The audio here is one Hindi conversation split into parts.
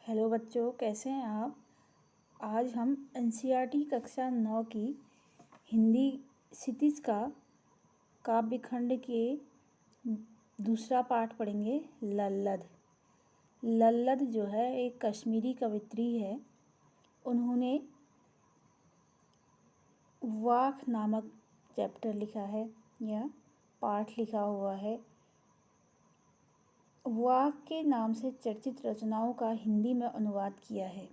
हेलो बच्चों, कैसे हैं आप। आज हम एनसीईआरटी कक्षा 9 की हिंदी क्षितिज का काव्य खंड के दूसरा पाठ पढ़ेंगे। लल्लद। लल्लद जो है एक कश्मीरी कवयित्री है। उन्होंने वाक नामक चैप्टर लिखा है या पाठ लिखा हुआ है। वाक के नाम से चर्चित रचनाओं का हिंदी में अनुवाद किया है।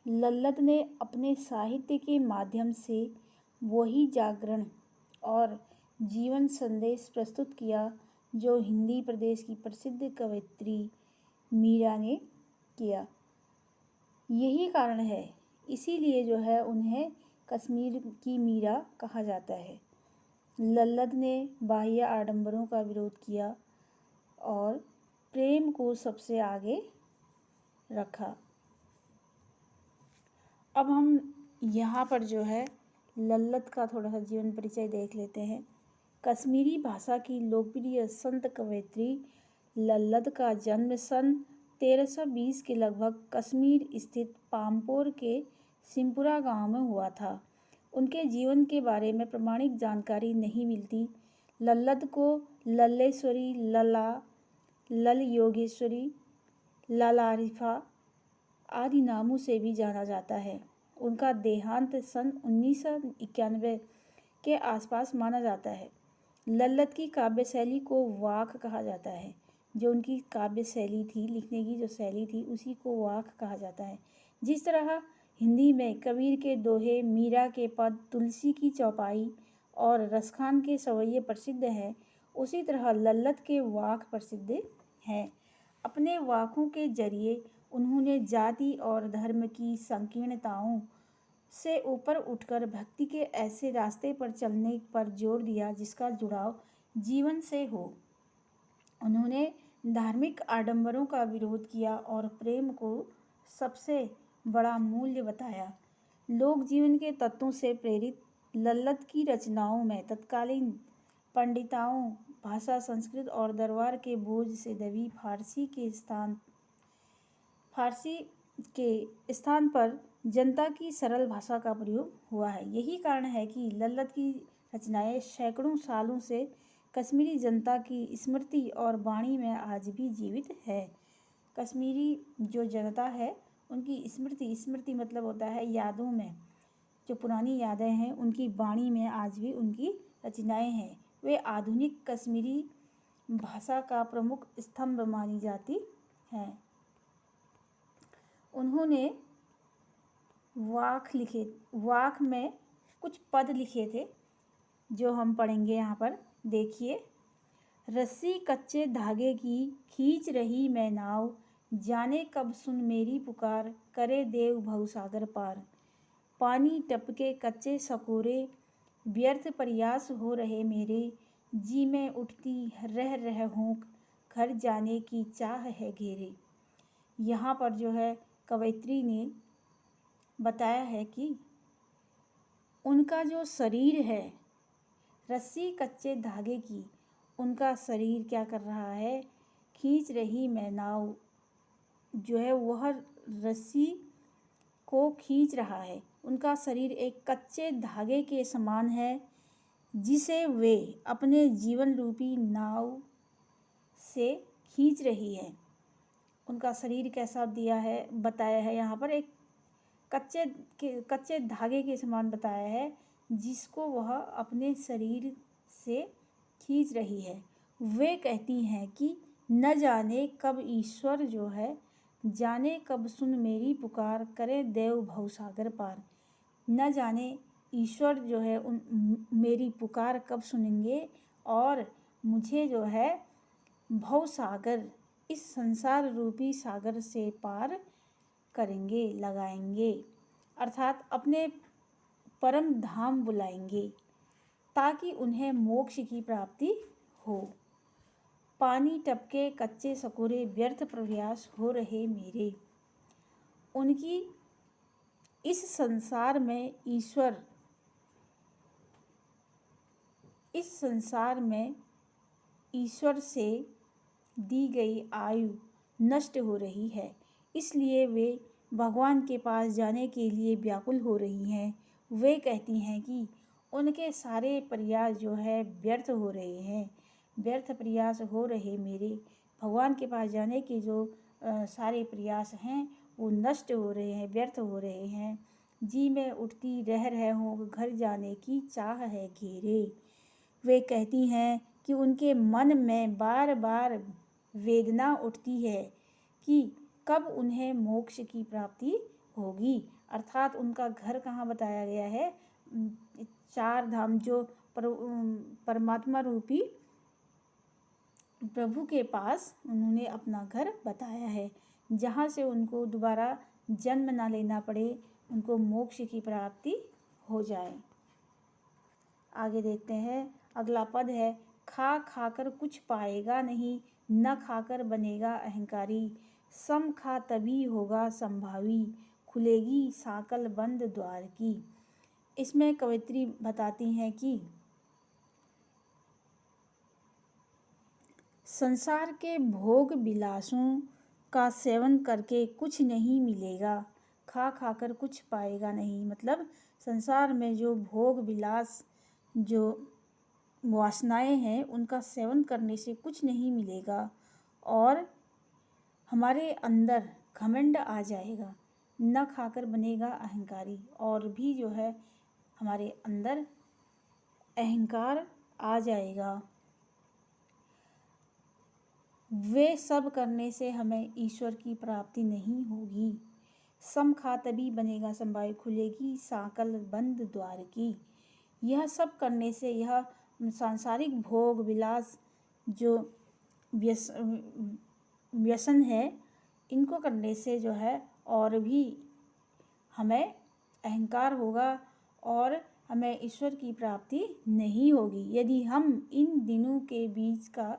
लल्लद ने अपने साहित्य के माध्यम से वही जागरण और जीवन संदेश प्रस्तुत किया जो हिंदी प्रदेश की प्रसिद्ध कवयित्री मीरा ने किया। यही कारण है, इसीलिए जो है उन्हें कश्मीर की मीरा कहा जाता है। लल्लद ने बाह्य आडंबरों का विरोध किया और प्रेम को सबसे आगे रखा। अब हम यहाँ पर जो है लल्लद का थोड़ा सा जीवन परिचय देख लेते हैं। कश्मीरी भाषा की लोकप्रिय संत कवयित्री लल्लद का जन्म सन 1320 के लगभग कश्मीर स्थित पामपोर के सिमपुरा गांव में हुआ था। उनके जीवन के बारे में प्रमाणिक जानकारी नहीं मिलती। लल्लद को लल्लेश्वरी, लला, लल योगेश्वरी, ललारिफा आदि नामों से भी जाना जाता है। उनका देहांत सन 1991 के आसपास माना जाता है। लल्लद की काव्य शैली को वाक कहा जाता है। जो उनकी काव्य शैली थी, लिखने की जो शैली थी, उसी को वाक कहा जाता है। जिस तरह हिंदी में कबीर के दोहे, मीरा के पद, तुलसी की चौपाई और रसखान के सवैये प्रसिद्ध हैं, उसी तरह लल्लद के वाक प्रसिद्ध हैं। अपने वाकों के जरिए उन्होंने जाति और धर्म की संकीर्णताओं से ऊपर उठकर भक्ति के ऐसे रास्ते पर चलने पर जोर दिया जिसका जुड़ाव जीवन से हो। उन्होंने धार्मिक आडंबरों का विरोध किया और प्रेम को सबसे बड़ा मूल्य बताया। लोक जीवन के तत्वों से प्रेरित लल्लद की रचनाओं में तत्कालीन पंडिताओं, भाषा, संस्कृत और दरबार के बोझ से दबी फारसी के स्थान पर जनता की सरल भाषा का प्रयोग हुआ है। यही कारण है कि लल्लद की रचनाएं सैकड़ों सालों से कश्मीरी जनता की स्मृति और वाणी में आज भी जीवित है। कश्मीरी जो जनता है उनकी स्मृति मतलब होता है यादों में, जो पुरानी यादें हैं उनकी वाणी में आज भी उनकी रचनाएं हैं। वे आधुनिक कश्मीरी भाषा का प्रमुख स्तंभ मानी जाती हैं। उन्होंने वाक में कुछ पद लिखे थे जो हम पढ़ेंगे यहाँ पर। देखिए, रस्सी कच्चे धागे की खींच रही मैं नाव, जाने कब सुन मेरी पुकार, करे देव भवसागर पार। पानी टपके कच्चे सकोरे, व्यर्थ प्रयास हो रहे मेरे, जी में उठती रह रह होंक, घर जाने की चाह है घेरे। यहाँ पर जो है कवयित्री ने बताया है कि उनका जो शरीर है, रस्सी कच्चे धागे की, उनका शरीर क्या कर रहा है, खींच रही मैं नाव जो है वह रस्सी को खींच रहा है। उनका शरीर एक कच्चे धागे के समान है जिसे वे अपने जीवन रूपी नाव से खींच रही है। उनका शरीर कैसा दिया है, बताया है यहाँ पर, एक कच्चे धागे के समान बताया है जिसको वह अपने शरीर से खींच रही है। वे कहती हैं कि न जाने कब ईश्वर जो है, जाने कब सुन मेरी पुकार, करे देव भवसागर पार। न जाने ईश्वर जो है मेरी पुकार कब सुनेंगे और मुझे जो है भवसागर, इस संसार रूपी सागर से पार करेंगे, लगाएंगे, अर्थात अपने परम धाम बुलाएंगे ताकि उन्हें मोक्ष की प्राप्ति हो। पानी टपके कच्चे सकोरे, व्यर्थ प्रयास हो रहे मेरे। उनकी इस संसार में ईश्वर से दी गई आयु नष्ट हो रही है। इसलिए वे भगवान के पास जाने के लिए व्याकुल हो रही हैं। वे कहती हैं कि उनके सारे प्रयास जो है व्यर्थ हो रहे हैं। व्यर्थ प्रयास हो रहे मेरे भगवान के पास जाने के जो सारे प्रयास हैं वो नष्ट हो रहे हैं, व्यर्थ हो रहे हैं। जी मैं उठती रह हूँ, घर जाने की चाह है घेरे। वे कहती हैं कि उनके मन में बार बार वेदना उठती है कि कब उन्हें मोक्ष की प्राप्ति होगी। अर्थात उनका घर कहाँ बताया गया है, चार धाम जो परमात्मा रूपी प्रभु के पास उन्होंने अपना घर बताया है, जहाँ से उनको दोबारा जन्म ना लेना पड़े, उनको मोक्ष की प्राप्ति हो जाए। आगे देखते हैं, अगला पद है, खा खाकर कुछ पाएगा नहीं, न खाकर बनेगा अहंकारी। सम खा तभी होगा संभावी, खुलेगी साकल बंद द्वार की। इसमें कवयित्री बताती हैं कि संसार के भोग विलासों का सेवन करके कुछ नहीं मिलेगा। खा खाकर कुछ पाएगा नहीं मतलब संसार में जो भोग विलास, जो वासनाएं हैं, उनका सेवन करने से कुछ नहीं मिलेगा और हमारे अंदर घमंड आ जाएगा। न खाकर बनेगा अहंकारी, और भी जो है हमारे अंदर अहंकार आ जाएगा। वे सब करने से हमें ईश्वर की प्राप्ति नहीं होगी। सम खा तभी बनेगा संभावी, खुलेगी साकल बंद द्वार की। यह सब करने से, यह सांसारिक भोग विलास जो व्यसन है, इनको करने से जो है और भी हमें अहंकार होगा और हमें ईश्वर की प्राप्ति नहीं होगी। यदि हम इन दिनों के बीच का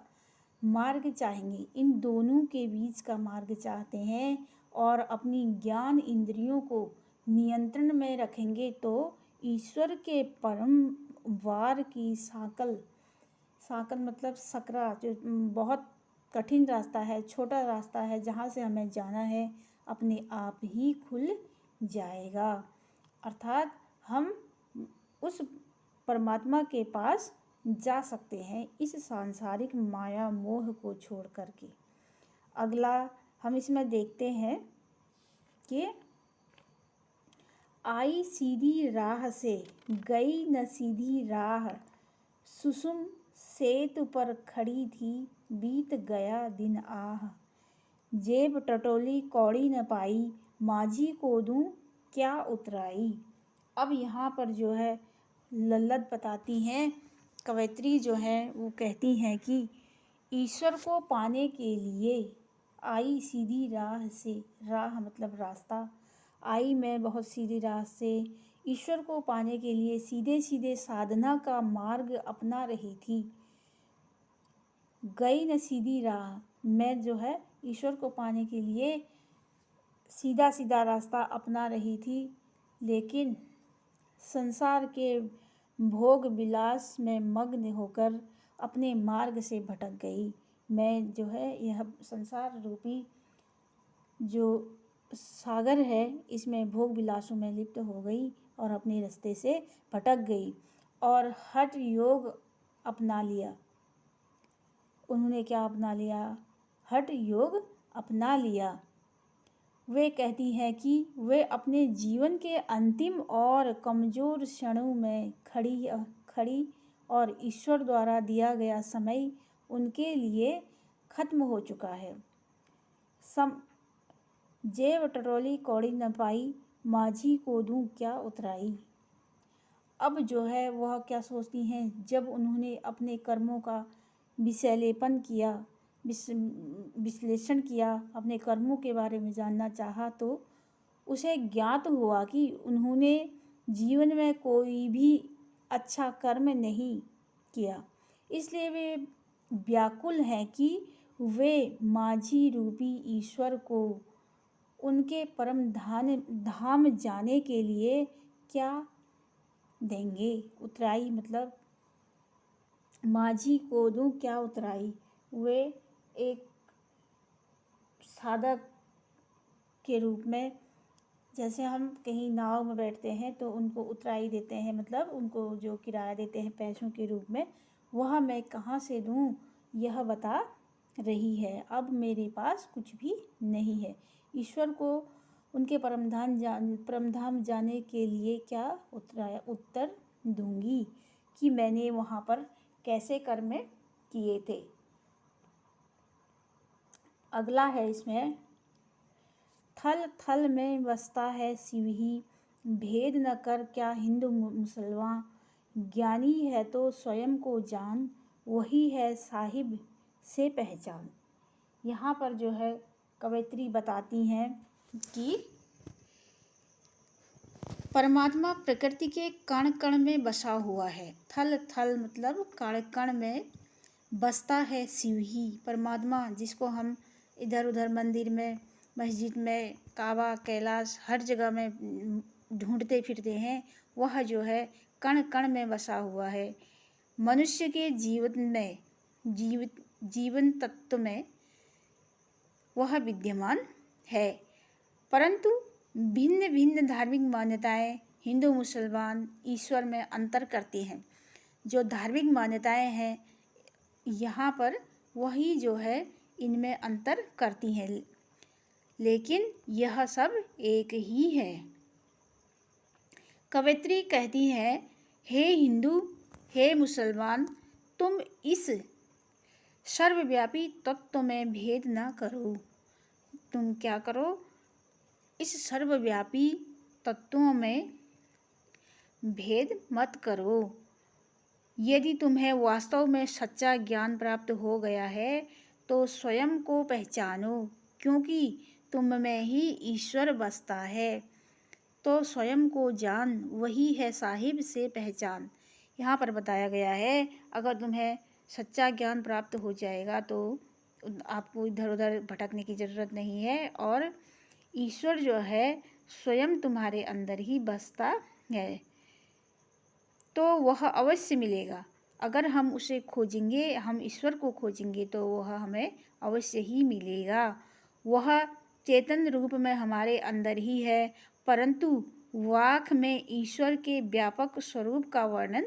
मार्ग चाहेंगे, इन दोनों के बीच का मार्ग चाहते हैं और अपनी ज्ञान इंद्रियों को नियंत्रण में रखेंगे, तो ईश्वर के परम वार की साकल, साकल मतलब सकरा, जो बहुत कठिन रास्ता है, छोटा रास्ता है, जहाँ से हमें जाना है, अपने आप ही खुल जाएगा। अर्थात हम उस परमात्मा के पास जा सकते हैं इस सांसारिक माया मोह को छोड़ करके। अगला हम इसमें देखते हैं कि आई सीधी राह से गई न सीधी राह, सुसुम सेतु पर खड़ी थी बीत गया दिन आह। जेब टटोली कौड़ी न पाई, माझी को दूं क्या उतराई। अब यहाँ पर जो है लल्लत बताती हैं, कवयित्री जो है वो कहती हैं कि ईश्वर को पाने के लिए आई सीधी राह से, राह मतलब रास्ता, आई मैं बहुत सीधी राह से ईश्वर को पाने के लिए सीधे सीधे साधना का मार्ग अपना रही थी। गई न सीधी राह, मैं जो है ईश्वर को पाने के लिए सीधा सीधा रास्ता अपना रही थी, लेकिन संसार के भोग विलास में मग्न होकर अपने मार्ग से भटक गई। मैं जो है यह संसार रूपी जो सागर है, इसमें भोग विलासों में लिप्त हो गई और अपने रास्ते से भटक गई और हठ योग अपना लिया। उन्होंने क्या अपना लिया? हठ योग अपना लिया। वे कहती हैं कि वे अपने जीवन के अंतिम और कमज़ोर क्षणों में खड़ी और ईश्वर द्वारा दिया गया समय उनके लिए खत्म हो चुका है। जेब टटोली कौड़ी न पाई, माझी को दूं क्या उतराई। अब जो है वह क्या सोचती हैं, जब उन्होंने अपने कर्मों का विश्लेषण किया, विश्लेषण किया, अपने कर्मों के बारे में जानना चाहा, तो उसे ज्ञात हुआ कि उन्होंने जीवन में कोई भी अच्छा कर्म नहीं किया। इसलिए वे व्याकुल हैं कि वे माझी रूपी ईश्वर को उनके परम धाम जाने के लिए क्या देंगे। उतराई मतलब माझी को दूं क्या उतराई। वे एक साधक के रूप में, जैसे हम कहीं नाव में बैठते हैं तो उनको उतराई देते हैं, मतलब उनको जो किराया देते हैं पैसों के रूप में, वह मैं कहाँ से दूँ यह बता रही है। अब मेरे पास कुछ भी नहीं है। ईश्वर को उनके परमधाम जाने के लिए क्या उत्तर दूंगी कि मैंने वहाँ पर कैसे कर्म किए थे। अगला है इसमें, थल थल में बसता है शिव ही, भेद न कर क्या हिंदू मुसलमान, ज्ञानी है तो स्वयं को जान, वही है साहिब से पहचान। यहाँ पर जो है कवयित्री बताती हैं कि परमात्मा प्रकृति के कण कण में बसा हुआ है। थल थल मतलब कण कण में बसता है शिव ही, परमात्मा जिसको हम इधर उधर मंदिर में, मस्जिद में, काबा, कैलाश हर जगह में ढूंढते फिरते हैं, वह जो है कण कण में बसा हुआ है। मनुष्य के जीवन तत्व में वह विद्यमान है, परंतु भिन्न भिन्न धार्मिक मान्यताएं हिंदू मुसलमान ईश्वर में अंतर करती हैं। जो धार्मिक मान्यताएं हैं यहाँ पर वही जो है इनमें अंतर करती हैं, लेकिन यह सब एक ही है। कवयित्री कहती है, हे हिंदू, हे मुसलमान, तुम इस सर्वव्यापी तत्व में भेद न करो। तुम क्या करो, इस सर्वव्यापी तत्वों में भेद मत करो। यदि तुम्हें वास्तव में सच्चा ज्ञान प्राप्त हो गया है तो स्वयं को पहचानो, क्योंकि तुम में ही ईश्वर बसता है। तो स्वयं को जान, वही है साहिब से पहचान। यहाँ पर बताया गया है, अगर तुम्हें सच्चा ज्ञान प्राप्त हो जाएगा तो आपको इधर उधर भटकने की ज़रूरत नहीं है, और ईश्वर जो है स्वयं तुम्हारे अंदर ही बसता है, तो वह अवश्य मिलेगा। अगर हम उसे खोजेंगे, हम ईश्वर को खोजेंगे तो वह हमें अवश्य ही मिलेगा। वह चेतन रूप में हमारे अंदर ही है, परंतु वाक में ईश्वर के व्यापक स्वरूप का वर्णन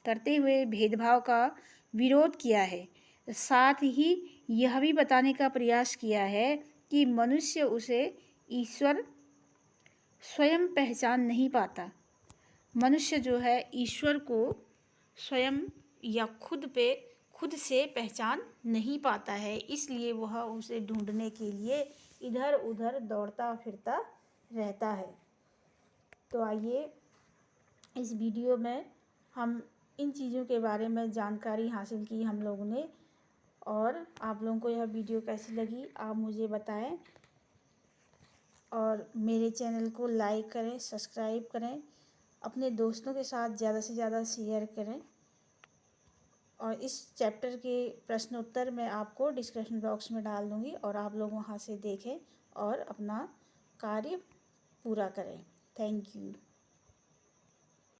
करते हुए भेदभाव का विरोध किया है। साथ ही यह भी बताने का प्रयास किया है कि मनुष्य उसे ईश्वर स्वयं पहचान नहीं पाता। मनुष्य जो है ईश्वर को स्वयं या खुद से पहचान नहीं पाता है, इसलिए वह उसे ढूंढने के लिए इधर उधर दौड़ता फिरता रहता है। तो आइए इस वीडियो में हम इन चीज़ों के बारे में जानकारी हासिल की हम लोगों ने, और आप लोगों को यह वीडियो कैसी लगी आप मुझे बताएं, और मेरे चैनल को लाइक करें, सब्सक्राइब करें, अपने दोस्तों के साथ ज़्यादा से ज़्यादा शेयर करें, और इस चैप्टर के प्रश्न उत्तर मैं आपको डिस्क्रिप्शन बॉक्स में डाल दूँगी, और आप लोग वहाँ से देखें और अपना कार्य पूरा करें। Thank you.